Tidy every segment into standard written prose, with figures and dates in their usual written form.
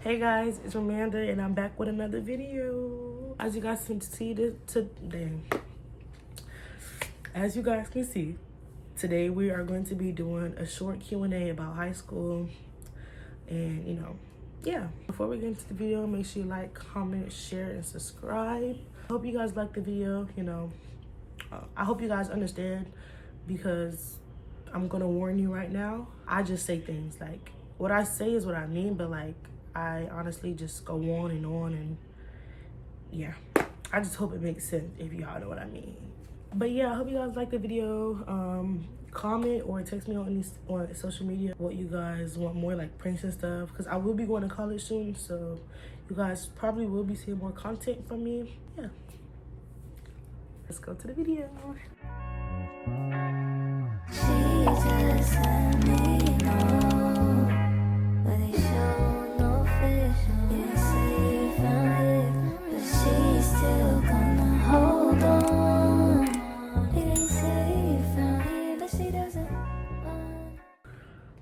Hey guys, it's Amanda and I'm back with another video. As you guys can see today we are going to be doing a short Q&A about high school and yeah. Before we get into the video, make sure you like, comment, share, and subscribe. I hope you guys like the video. I hope you guys understand, because I'm gonna warn you right now. I just say things like, what I say is what I mean, but like I honestly just go on, and yeah, I just hope it makes sense if y'all know what I mean. But yeah, I hope you guys like the video. Comment or text me on social media what you guys want more, like pranks and stuff, because I will be going to college soon, so you guys probably will be seeing more content from me. Yeah, let's go to the video.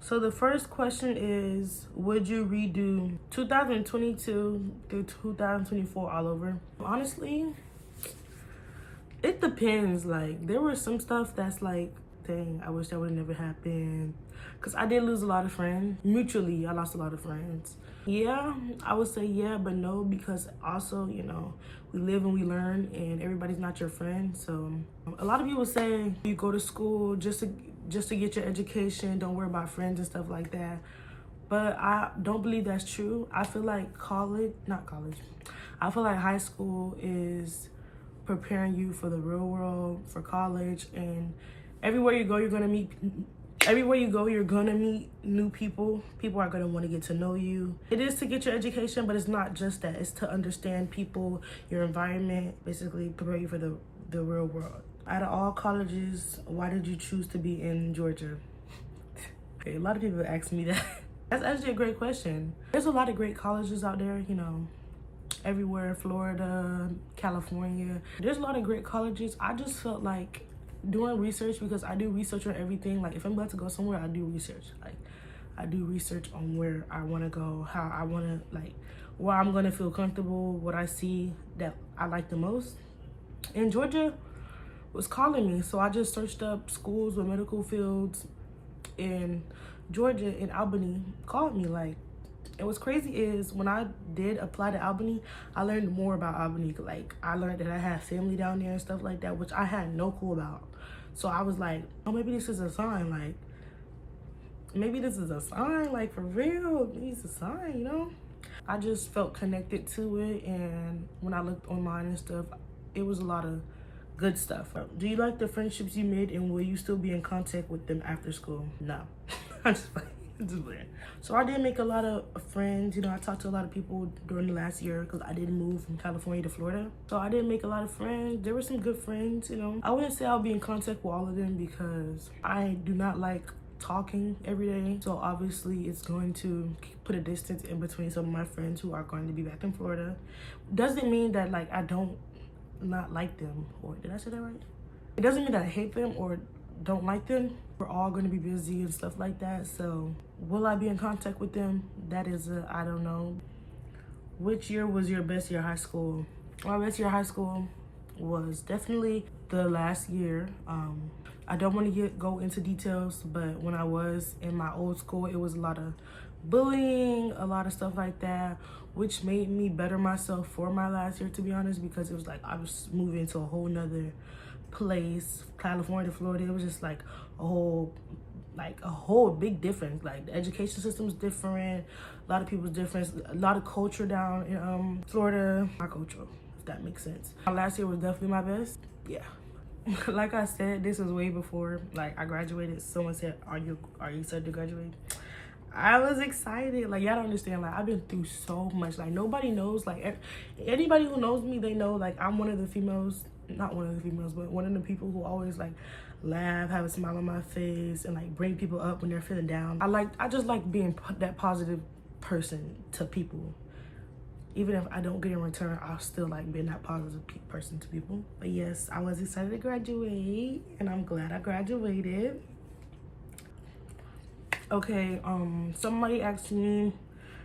So the first question is, would you redo 2022 through 2024 all over? Honestly, it depends. Like, there was some stuff that's like, dang, I wish that would have never happened. Because I did lose a lot of friends. Mutually, I lost a lot of friends. Yeah, I would say yeah, but no, because also, we live and we learn, and everybody's not your friend. So a lot of people say you go to school just to get your education, don't worry about friends and stuff like that. But I don't believe that's true. I feel like I feel like high school is preparing you for the real world, for college, and everywhere you go, you're gonna meet new people. People are gonna want to get to know you. It is to get your education, but it's not just that. It's to understand people, your environment, basically prepare you for the real world. Out of all colleges, why did you choose to be in Georgia? Okay, a lot of people ask me that. That's actually a great question. There's a lot of great colleges out there, everywhere, Florida, California. There's a lot of great colleges. I just felt like doing research, because I do research on everything. Like, if I'm about to go somewhere, I do research. Like, I do research on where I want to go, how I want to, like, where I'm going to feel comfortable, what I see that I like the most. And Georgia was calling me, so I just searched up schools with medical fields in Georgia, and Albany called me. Like, and what's crazy is when I did apply to Albany, I learned more about Albany. Like, I learned that I had family down there and stuff like that, which I had no clue about. So I was like, oh, maybe this is a sign. Like, maybe this is a sign, like, for real. Maybe it's a sign, I just felt connected to it, and when I looked online and stuff, it was a lot of good stuff. Do you like the friendships you made, and will you still be in contact with them after school? No. I'm just playing. So I did make a lot of friends. I talked to a lot of people during the last year, because I did move from California to Florida. So I did make a lot of friends. There were some good friends, I wouldn't say I'll be in contact with all of them, because I do not like talking every day. So obviously it's going to put a distance in between some of my friends who are going to be back in Florida. Doesn't mean that, like, I don't not like them, or did I say that right? It doesn't mean that I hate them or don't like them. We're all going to be busy and stuff like that. So will I be in contact with them? That is I don't know. Which year was your best year of high school? My best year of high school was definitely the last year. I don't want to go into details, but when I was in my old school, it was a lot of bullying, a lot of stuff like that, which made me better myself for my last year, to be honest, because it was like I was moving to a whole nother place, California to Florida. It was just like a whole big difference. Like, the education system's different, a lot of people's different, a lot of culture down in Florida. My culture, if that makes sense. My last year was definitely my best. Yeah. Like I said, this was way before, like, I graduated. Someone said, are you excited to graduate? I was excited. Like, y'all don't understand. Like, I've been through so much. Like, nobody knows. Like, anybody who knows me, they know, like, I'm one of the females, not one of the females, but one of the people who always, like, laugh, have a smile on my face, and, like, bring people up when they're feeling down. I just like being that positive person to people. Even if I don't get in return, I'll still like being that positive person to people. But yes, I was excited to graduate, and I'm glad I graduated. Okay, somebody asked me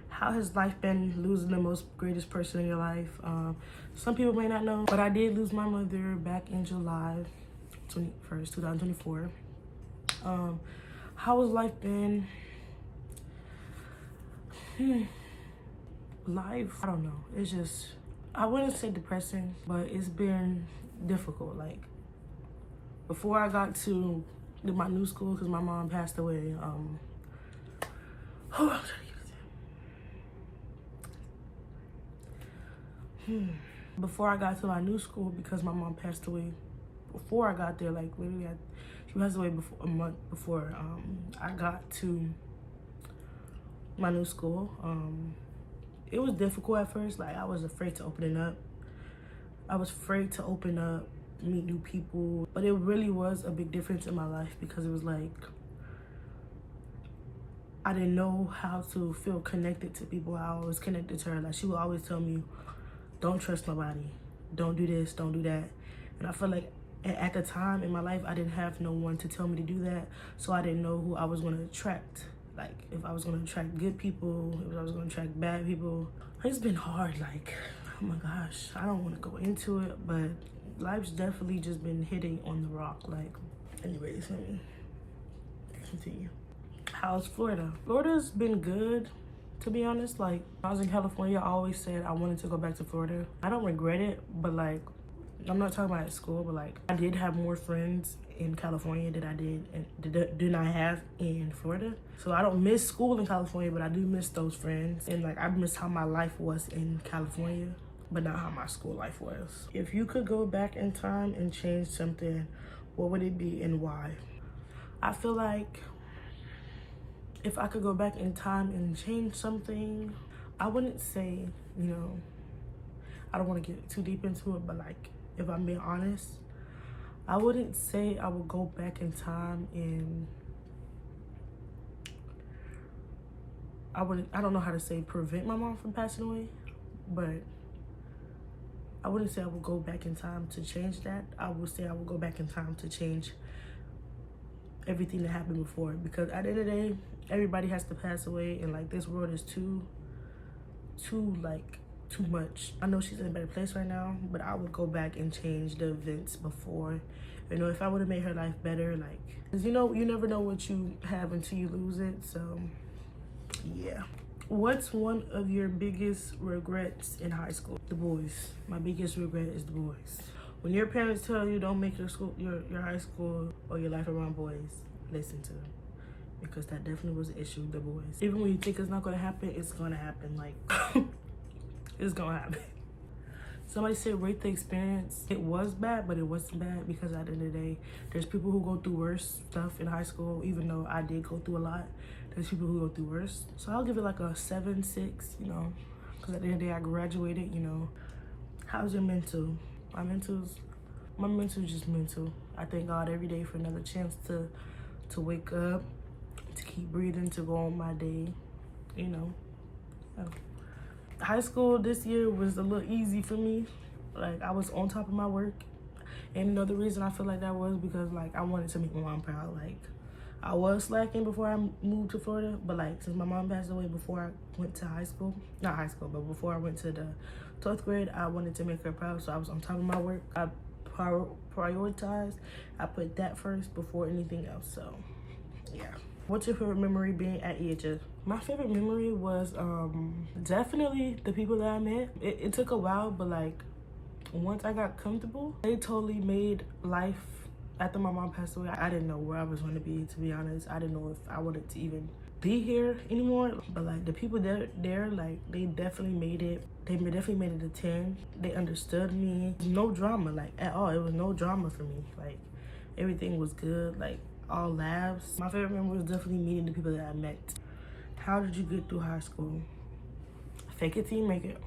How has life been losing the most greatest person in your life? Some people may not know, but I did lose my mother back in July 21st, 2024. How has life been? Life, I don't know. It's just, I wouldn't say depressing, but it's been difficult. Like, before I got to my new school, because my mom passed away, I'm trying to get this. Before I got to my new school, because my mom passed away, before I got there, like literally, she passed away a month before I got to my new school. It was difficult at first. Like, I was afraid to open it up. I was afraid to open up, meet new people. But it really was a big difference in my life, because it was like, I didn't know how to feel connected to people. I was connected to her. Like, she would always tell me, don't trust nobody. Don't do this, don't do that. And I feel like at the time in my life, I didn't have no one to tell me to do that. So I didn't know who I was gonna attract. Like, if I was gonna attract good people, if I was gonna attract bad people. It's been hard, like, oh my gosh. I don't wanna go into it, but life's definitely just been hitting on the rock. Like, anyways, let me continue. How's Florida? Florida's been good, to be honest. Like, when I was in California, I always said I wanted to go back to Florida. I don't regret it, but like, I'm not talking about at school, but like, I did have more friends in California than I did I have in Florida. So I don't miss school in California, but I do miss those friends. And like, I miss how my life was in California, but not how my school life was. If you could go back in time and change something, what would it be and why? I feel like if I could go back in time and change something, I wouldn't say, you know, I don't want to get too deep into it, but like, if I'm being honest, I wouldn't say I would go back in time and I don't know how to say prevent my mom from passing away, but I wouldn't say I would go back in time to change that. I would say I would go back in time to change everything that happened before, because at the end of the day, everybody has to pass away, and like, this world is too much. I know she's in a better place right now, but I would go back and change the events before. You know, if I would have made her life better, like, 'cause you know, you never know what you have until you lose it. So yeah. What's one of your biggest regrets in high school? The boys. My biggest regret is the boys. When your parents tell you don't make your high school or your life around boys, listen to them, because that definitely was an issue. The boys. Even when you think it's not gonna happen, it's gonna happen. Like, it's gonna happen. Somebody said rate the experience. It was bad, but it wasn't bad, because at the end of the day, there's people who go through worse stuff in high school. Even though I did go through a lot, there's people who go through worse. So I'll give it like a 7, 6, you know, because at the end of the day, I graduated, you know. How's your mental? My mental's just mental. I thank God every day for another chance to wake up, to keep breathing, to go on my day, you know. High school this year was a little easy for me. Like, I was on top of my work. And another reason I feel like that was because, like, I wanted to make my mom proud. Like, I was slacking before I moved to Florida, but like, since my mom passed away before I went to high school, not high school, but before I went to the 12th grade, I wanted to make her proud. So I was on top of my work. I prioritized. I put that first before anything else. So yeah. What's your favorite memory being at EHS? My favorite memory was definitely the people that I met. It took a while, but like, once I got comfortable, they totally made life. After my mom passed away, I didn't know where I was going to be honest. I didn't know if I wanted to even be here anymore. But like, the people there, like, they definitely made it. They definitely made it a 10. They understood me. No drama, like, at all. It was no drama for me. Like, everything was good. Like, all laughs. My favorite memory was definitely meeting the people that I met. How did you get through high school? Fake it till you make it.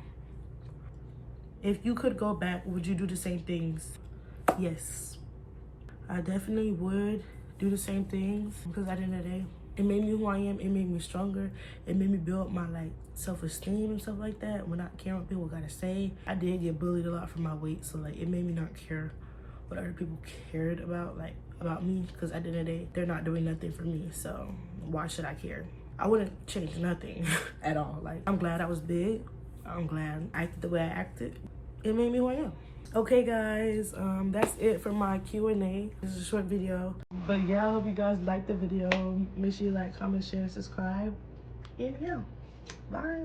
If you could go back, would you do the same things? Yes. I definitely would do the same things, because at the end of the day, it made me who I am. It made me stronger. It made me build my like self-esteem and stuff like that. When not caring what people gotta say. I did get bullied a lot for my weight, so like, it made me not care what other people cared about, like, about me, because at the end of the day, they're not doing nothing for me, so why should I care? I wouldn't change nothing at all. Like, I'm glad I was big. I'm glad I acted the way I acted. It made me who I am. Okay, guys, that's it for my Q&A. This is a short video. But yeah, I hope you guys liked the video. Make sure you like, comment, share, and subscribe. And yeah, bye.